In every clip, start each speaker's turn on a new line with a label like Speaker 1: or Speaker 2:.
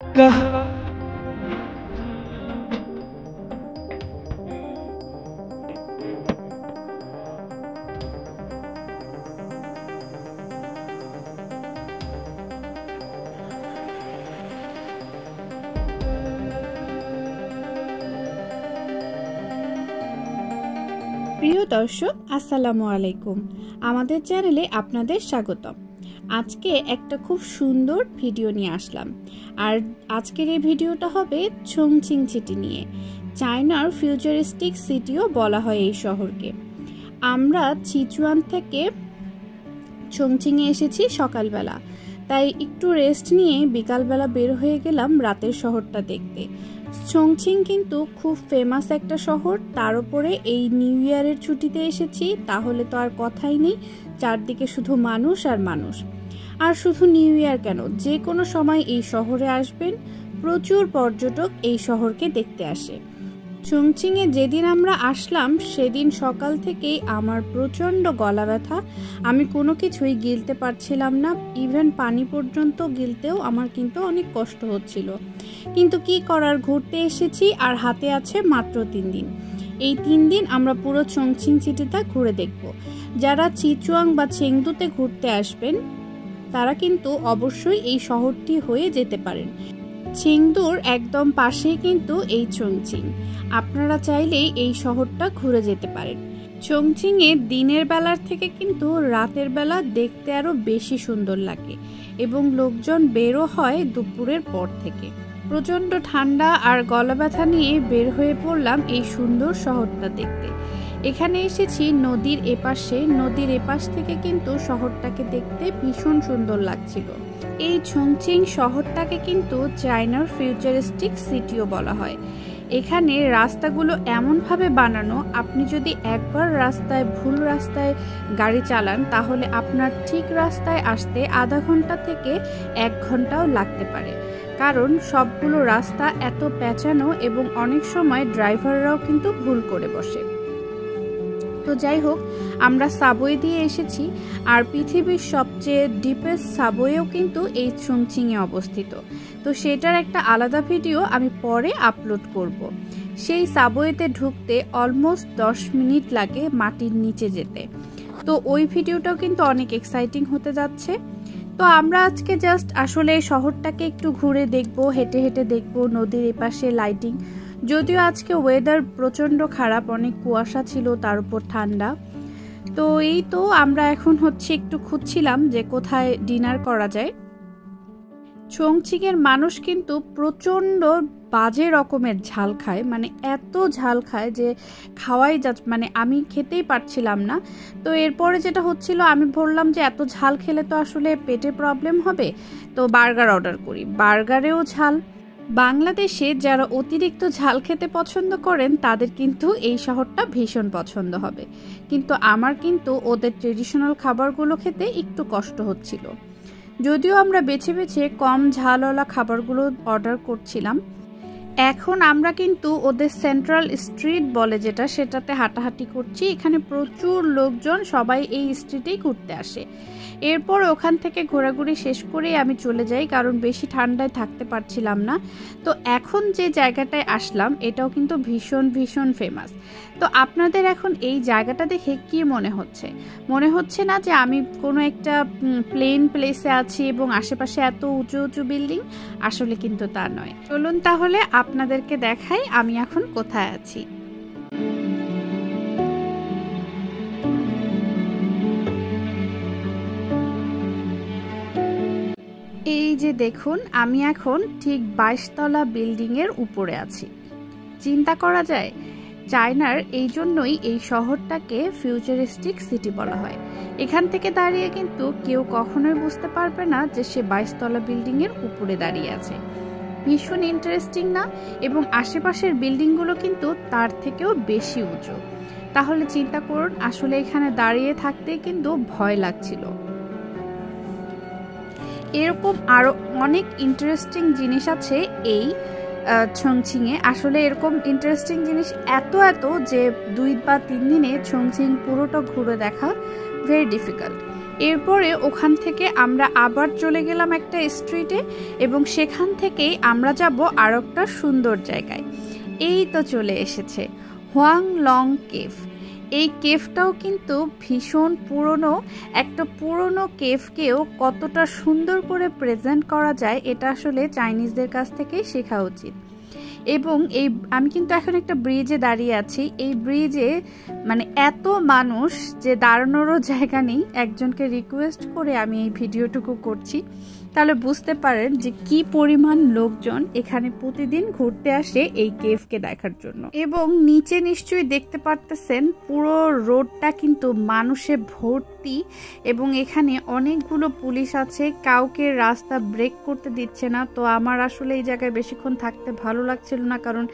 Speaker 1: প্রিয় দর্শক, আসসালামু আলাইকুম। আমাদের চ্যানেলে আপনাদের স্বাগতম। আজকে একটা খুব সুন্দর ভিডিও নিয়ে আসলাম। আর আজকের এই ভিডিওটা হবে চংচিং সিটি নিয়ে। চায়নার ফিউচারিস্টিক সিটিও বলা হয় এই শহরকে। আমরা সিচুয়ান থেকে চংচিংয়ে এসেছি সকালবেলা, তাই একটু রেস্ট নিয়ে বিকালবেলা বের হয়ে গেলাম রাতের শহরটা দেখতে। চংচিং কিন্তু খুব ফেমাস একটা শহর, তার উপরে এই নিউ ইয়ারের ছুটিতে এসেছি, তাহলে তো আর কথাই নেই, চারদিকে শুধু মানুষ আর মানুষ। আর শুধু নিউ ইয়ার কেন, যে কোনো সময় এই শহরে আসবেন, প্রচুর পর্যটক এই শহরকে দেখতে আসে। চংচিংয়ে যেদিন আমরা আসলাম সেদিন সকাল থেকেই আমার প্রচণ্ড গলা ব্যথা, আমি কোনো কিছুই গিলতে পারছিলাম না, ইভেন পানি পর্যন্ত গিলতেও আমার কিন্তু অনেক কষ্ট হচ্ছিল। কিন্তু কি করার, ঘুরতে এসেছি আর হাতে আছে মাত্র 3 দিন। এই 3 দিন আমরা পুরো চংচিং সিটিটা ঘুরে দেখব। যারা সিচুয়াং বা চেংদুতে ঘুরতে আসবেন তারা কিন্তু অবশ্যই এই শহরটি হয়ে যেতে পারেন। চেংদুর একদম পাশেই কিন্তু এই চংচিং, আপনারা চাইলেই এই শহরটা ঘুরে যেতে পারেন। চংচিংয়ে দিনের বেলার থেকে কিন্তু রাতের বেলা দেখতে আরো বেশি সুন্দর লাগে এবং লোকজন বেরো হয় দুপুরের পর থেকে। প্রচণ্ড ঠান্ডা আর গলা ব্যথা নিয়ে বের হয়ে পড়লাম এই সুন্দর শহরটা দেখতে। এখানে এসেছি নদীর এপাশে, নদীর এপাশ থেকে কিন্তু শহরটাকে দেখতে ভীষণ সুন্দর লাগছিল। এই চংচিং শহরটাকে কিন্তু চায়নার ফিউচারিস্টিক সিটিও বলা হয়। এখানে রাস্তাগুলো এমনভাবে বানানো, আপনি যদি একবার ভুল রাস্তায় গাড়ি চালান তাহলে আপনার ঠিক রাস্তায় আসতে আধা ঘন্টা থেকে 1 ঘন্টাও লাগতে পারে, কারণ সবগুলো রাস্তা এত পেঁচানো এবং অনেক সময় ড্রাইভাররাও কিন্তু ভুল করে বসে। তো যাই হোক, আমরা সাবওয়ে দিয়ে এসেছি, আর পৃথিবীর সবচেয়ে ডিপেস্ট সাবওয়েও কিন্তু এই চংচিংয়ে অবস্থিত। তো সেটার একটা আলাদা ভিডিও আমি পরে আপলোড করব। সেই সাবওয়েতে ঢুকতে অলমোস্ট 10 মিনিট লাগে মাটির নিচে যেতে। তো ওই ভিডিওটাও কিন্তু অনেক এক্সাইটিং হতে যাচ্ছে। তো আমরা আজকে জাস্ট আসলে শহরটাকে একটু ঘুরে দেখব, হেঁটে হেঁটে দেখব, নদীর এপাশে লাইটিং। যদিও আজকে ওয়েদার প্রচণ্ড খারাপ, অনেক কুয়াশা ছিল, তার উপর ঠান্ডা। তো এই তো আমরা এখন একটু খুঁজছিলাম যে কোথায় ডিনার করা যায়। চংচিংয়ের মানুষ কিন্তু প্রচণ্ড বাজে রকমের ঝাল খায়, মানে এত ঝাল খায় যে খাওয়াই মানে আমি খেতেই পারছিলাম না। তো এরপরে যেটা হচ্ছিল, আমি বললাম যে এত ঝাল খেলে তো আসলে পেটে প্রবলেম হবে, তো বার্গার অর্ডার করি। বার্গারেও ঝাল। বাংলাদেশে যারা অতিরিক্ত ঝাল খেতে পছন্দ করেন তাদের কিন্তু এই শহরটা ভীষণ পছন্দ হবে, কিন্তু আমার কিন্তু ওদের ট্রেডিশনাল খাবারগুলো খেতে একটু কষ্ট হচ্ছিল। যদিও আমরা বেছে বেছে কম ঝালওয়ালা খাবারগুলো অর্ডার করছিলাম। এখন আমরা কিন্তু ওদের সেন্ট্রাল স্ট্রিট বলে যেটা, সেটাতে হাঁটাহাঁটি করছি। এখানে প্রচুর লোকজন, সবাই এই স্ট্রিটেই ঘুরতে আসে। এরপর ওখান থেকে ঘোরাঘুরি শেষ করেই আমি চলে যাই, কারণ বেশি ঠান্ডায় থাকতে পারছিলাম না। তো এখন যে জায়গাটায় আসলাম এটাও কিন্তু ভীষণ ভীষণ ফেমাস। তো আপনাদের এখন এই জায়গাটা দেখে কি মনে হচ্ছে? মনে হচ্ছে না যে আমি কোনো একটা প্লেন প্লেসে আছি এবং আশেপাশে এত উঁচু উঁচু বিল্ডিং? আসলে কিন্তু তা নয়। চলুন তাহলে আপনাদেরকে দেখাই আমি এখন কোথায় আছি। এই যে দেখুন, আমি এখন ঠিক 22 তলা বিল্ডিং এর উপরে আছি। চিন্তা করা যায়, চায়নার এই জন্যই এই শহরটাকে ফিউচারিস্টিক সিটি বলা হয়। এখান থেকে দাঁড়িয়ে কিন্তু কেউ কখনোই বুঝতে পারবে না যে সে 22 তলা বিল্ডিং এর উপরে দাঁড়িয়ে আছে। ভীষণ ইন্টারেস্টিং না? এবং আশেপাশের বিল্ডিংগুলো কিন্তু তার থেকেও বেশি উঁচু। তাহলে চিন্তা করুন, আসলে এখানে দাঁড়িয়ে থাকতে কিন্তু ভয় লাগছিল। এরকম আরো অনেক ইন্টারেস্টিং জিনিস আছে এই চংচিংয়ে। আসলে এরকম ইন্টারেস্টিং জিনিস এত যে 2 বা 3 দিনে চংচিং পুরোটা ঘুরে দেখা ভেরি ডিফিকাল্ট। এরপরে ওখান থেকে আমরা আবার চলে গেলাম একটা স্ট্রিটে এবং সেখান থেকেই আমরা যাব আর একটা সুন্দর জায়গায়। এই তো চলে এসেছে হোয়াং লং কেভ। এই কেভটাও কিন্তু ভীষণ পুরনো, একটা পুরনো কেভকেও কতটা সুন্দর করে প্রেজেন্ট করা যায় এটা আসলে চাইনিজদের কাছ থেকেই শেখা উচিত। এবং আমি কিন্তু এখন একটা ব্রিজে দাঁড়িয়ে আছি। এই ব্রিজে মানে এত মানুষ যে দাঁড়ানোরও জায়গা নেই। একজনকে রিকোয়েস্ট করে আমি এই ভিডিওটুকু করছি, তাহলে বুঝতে পারেন যে কি পরিমাণ লোকজন এখানে প্রতিদিন ঘুরতে আসে এই কেভকে দেখার জন্য। এবং নিচে নিশ্চয়ই দেখতে পারতেছেন পুরো রোডটা কিন্তু মানুষে ভর্তি এবং এখানে অনেকগুলো পুলিশ আছে, কাউকে রাস্তা ব্রেক করতে দিচ্ছে না। তো আমার আসলে এই জায়গায় বেশিক্ষণ থাকতে ভালো লাগছিল না, কারণ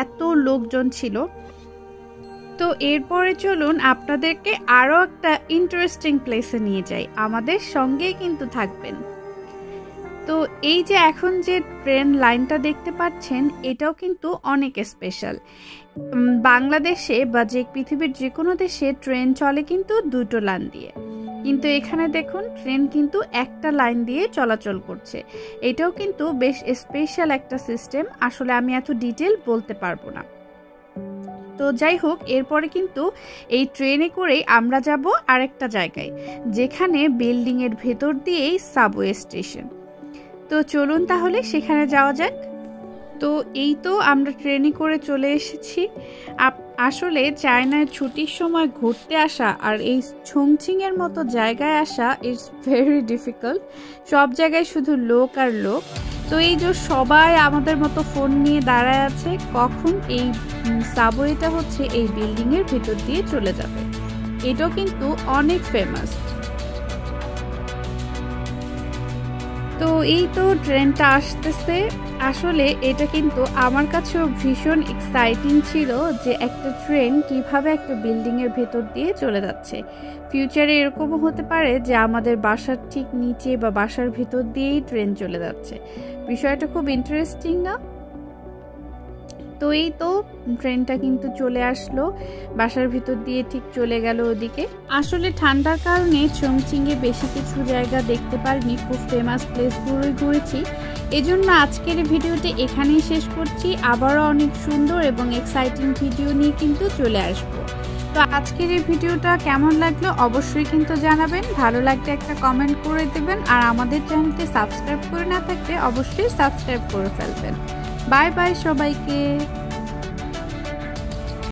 Speaker 1: এত লোকজন ছিল। তো এরপরে চলুন আপনাদেরকে আরও একটা ইন্টারেস্টিং প্লেসে নিয়ে যাই, আমাদের সঙ্গেই কিন্তু থাকবেন। তো এই যে এখন যে ট্রেন লাইনটা দেখতে পাচ্ছেন এটাও কিন্তু অনেক স্পেশাল। বাংলাদেশে বা যে পৃথিবীর যে কোনো দেশে ট্রেন চলে কিন্তু দুটো লাইন দিয়ে, কিন্তু এখানে দেখুন ট্রেন কিন্তু একটা লাইন দিয়ে চলাচল করছে। এটাও কিন্তু বেশ স্পেশাল একটা সিস্টেম, আসলে আমি এত ডিটেল বলতে পারবো না। তো যাই হোক, এরপরে কিন্তু এই ট্রেনে করেই আমরা যাব আরেকটা জায়গায় যেখানে বিল্ডিং এর ভেতর দিয়েই সাবওয়ে স্টেশন। তো চলুন তাহলে সেখানে যাওয়া যাক। তো এই তো আমরা ট্রেনে করে চলে এসেছি। আসলে চায়নায় ছুটির সময় ঘুরতে আসা আর এই চংচিং এর মতো জায়গায় আসা ইটস ভেরি ডিফিকাল্ট। সব জায়গায় শুধু লোক আর লোক। তো এই যে সবাই আমাদের মতো ফোন নিয়ে দাঁড়ায় আছে কখন এই সাবওয়েটা হচ্ছে এই বিল্ডিং এর ভিতর দিয়ে চলে যাবে। এটাও কিন্তু অনেক ফেমাস। তো এই তো ট্রেনটা আসতেছে। আসলে এটা কিন্তু আমার কাছেও ভীষণ এক্সাইটিং ছিল যে একটা ট্রেন কিভাবে একটা বিল্ডিং এর ভেতর দিয়ে চলে যাচ্ছে। ফিউচারে এরকমও হতে পারে যে আমাদের বাসার ঠিক নিচে বা বাসার ভিতর দিয়েই ট্রেন চলে যাচ্ছে। বিষয়টা খুব ইন্টারেস্টিং না? তো এই তো ট্রেনটা কিন্তু চলে আসলো, বাসার ভিতর দিয়ে ঠিক চলে গেল ওদিকে। আসলে ঠান্ডার কারণে চংচিংয়ে বেশি কিছু জায়গা দেখতে পারিনি, খুব ফেমাস প্লেসগুলোই ঘুরেছি। এজন্য আজকের ভিডিওটি এখানেই শেষ করছি। আবারও অনেক সুন্দর এবং এক্সাইটিং ভিডিও নিয়ে কিন্তু চলে আসবো। তো আজকের এই ভিডিওটা কেমন লাগলো অবশ্যই কিন্তু জানাবেন। ভালো লাগলে একটা কমেন্ট করে দেবেন, আর আমাদের চ্যানেলটি সাবস্ক্রাইব করে না থাকলে অবশ্যই সাবস্ক্রাইব করে ফেলবেন। বাই বাই সবাইকে।